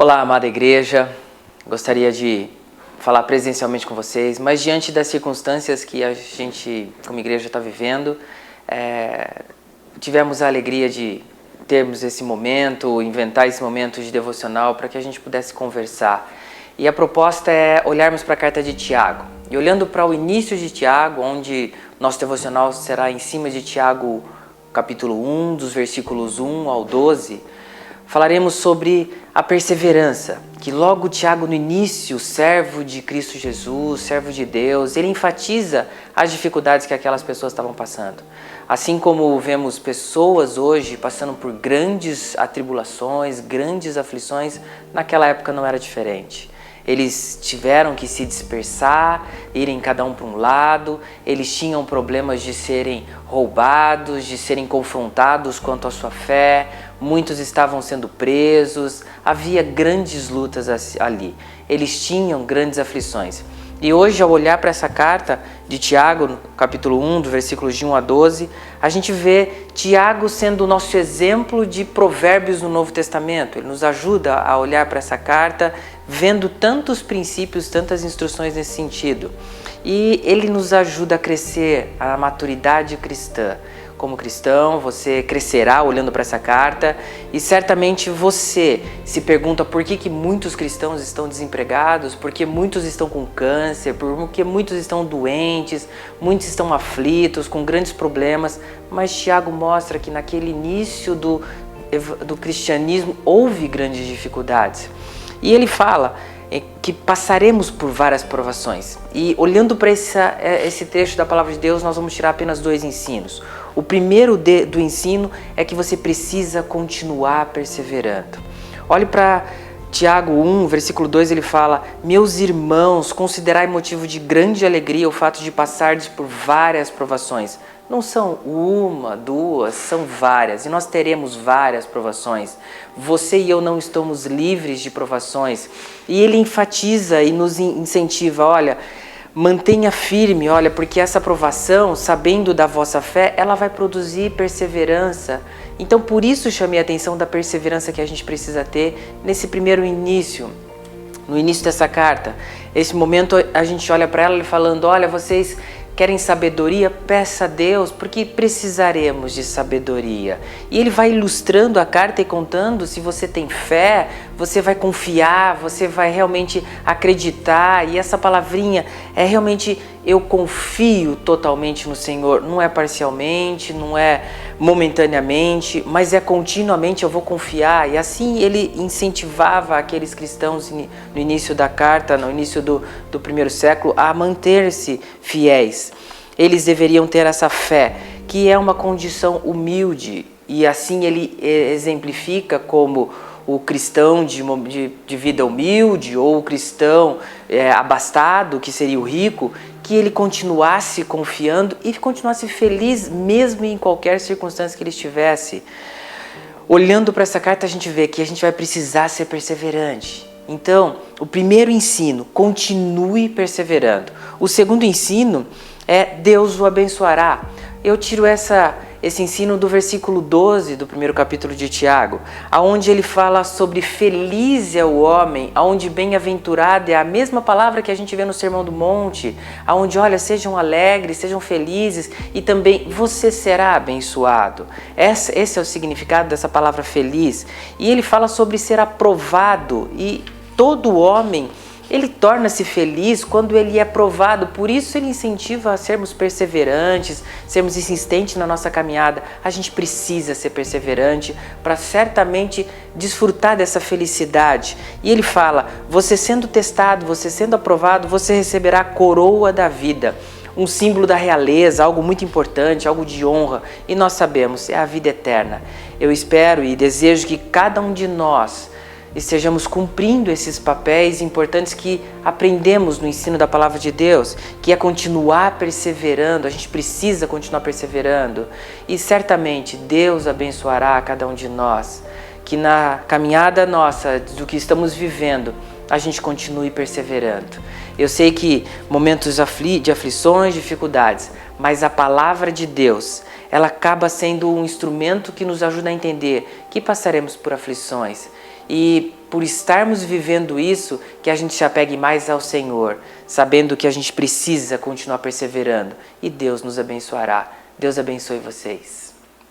Olá, amada igreja, gostaria de falar presencialmente com vocês, mas diante das circunstâncias que a gente, como igreja, está vivendo, tivemos a alegria de termos esse momento, inventar esse momento de devocional para que a gente pudesse conversar. E a proposta é olharmos para a carta de Tiago. E olhando para o início de Tiago, onde nosso devocional será em cima de Tiago capítulo 1, dos versículos 1 ao 12, falaremos sobre a perseverança, que logo Tiago no início, servo de Cristo Jesus, servo de Deus, ele enfatiza as dificuldades que aquelas pessoas estavam passando. Assim como vemos pessoas hoje passando por grandes atribulações, grandes aflições, naquela época não era diferente. Eles tiveram que se dispersar, irem cada um para um lado, eles tinham problemas de serem roubados, de serem confrontados quanto à sua fé, muitos estavam sendo presos, havia grandes lutas ali, eles tinham grandes aflições. E hoje, ao olhar para essa carta de Tiago, no capítulo 1, do versículos de 1 a 12, a gente vê Tiago sendo o nosso exemplo de provérbios no Novo Testamento. Ele nos ajuda a olhar para essa carta, vendo tantos princípios, tantas instruções nesse sentido. E ele nos ajuda a crescer a maturidade cristã. Como cristão, você crescerá olhando para essa carta e certamente você se pergunta por que muitos cristãos estão desempregados, por que muitos estão com câncer, por que muitos estão doentes, muitos estão aflitos, com grandes problemas, mas Tiago mostra que naquele início do cristianismo houve grandes dificuldades. E ele fala que passaremos por várias provações. E olhando para esse trecho da Palavra de Deus, nós vamos tirar apenas 2 ensinos. O primeiro do ensino é que você precisa continuar perseverando. Olhe para Tiago 1, versículo 2, ele fala: meus irmãos, considerai motivo de grande alegria o fato de passardes por várias provações. Não são uma, duas, são várias. E nós teremos várias provações. Você e eu não estamos livres de provações. E ele enfatiza e nos incentiva, olha, mantenha firme, olha, porque essa provação, sabendo da vossa fé, ela vai produzir perseverança. Então, por isso chamei a atenção da perseverança que a gente precisa ter nesse primeiro início, no início dessa carta. Esse momento a gente olha para ela falando, olha, vocês querem sabedoria? Peça a Deus, porque precisaremos de sabedoria. E ele vai ilustrando a carta e contando, se você tem fé, você vai confiar, você vai realmente acreditar. E essa palavrinha é realmente, eu confio totalmente no Senhor. Não é parcialmente, não é momentaneamente, mas é continuamente, eu vou confiar. E assim ele incentivava aqueles cristãos no início da carta, no início do primeiro século, a manter-se fiéis. Eles deveriam ter essa fé, que é uma condição humilde. E assim ele exemplifica como o cristão de vida humilde ou o cristão abastado, que seria o rico, que ele continuasse confiando e continuasse feliz mesmo em qualquer circunstância que ele estivesse. Olhando para essa carta, a gente vê que a gente vai precisar ser perseverante. Então, o primeiro ensino, continue perseverando. O segundo ensino é Deus o abençoará. Eu tiro esse ensino do versículo 12 do primeiro capítulo de Tiago, aonde ele fala sobre feliz é o homem, aonde bem-aventurado é a mesma palavra que a gente vê no Sermão do Monte, aonde, olha, sejam alegres, sejam felizes e também você será abençoado. Esse é o significado dessa palavra feliz. E ele fala sobre ser aprovado e todo homem, ele torna-se feliz quando ele é provado, por isso ele incentiva a sermos perseverantes, sermos insistentes na nossa caminhada. A gente precisa ser perseverante para certamente desfrutar dessa felicidade. E ele fala, você sendo testado, você sendo aprovado, você receberá a coroa da vida. Um símbolo da realeza, algo muito importante, algo de honra. E nós sabemos, é a vida eterna. Eu espero e desejo que cada um de nós estejamos cumprindo esses papéis importantes que aprendemos no ensino da Palavra de Deus, que é continuar perseverando. A gente precisa continuar perseverando e certamente Deus abençoará a cada um de nós, que na caminhada nossa, do que estamos vivendo, a gente continue perseverando. Eu sei que momentos de aflições, dificuldades, mas a Palavra de Deus, ela acaba sendo um instrumento que nos ajuda a entender que passaremos por aflições. E por estarmos vivendo isso, que a gente se apegue mais ao Senhor, sabendo que a gente precisa continuar perseverando. E Deus nos abençoará. Deus abençoe vocês.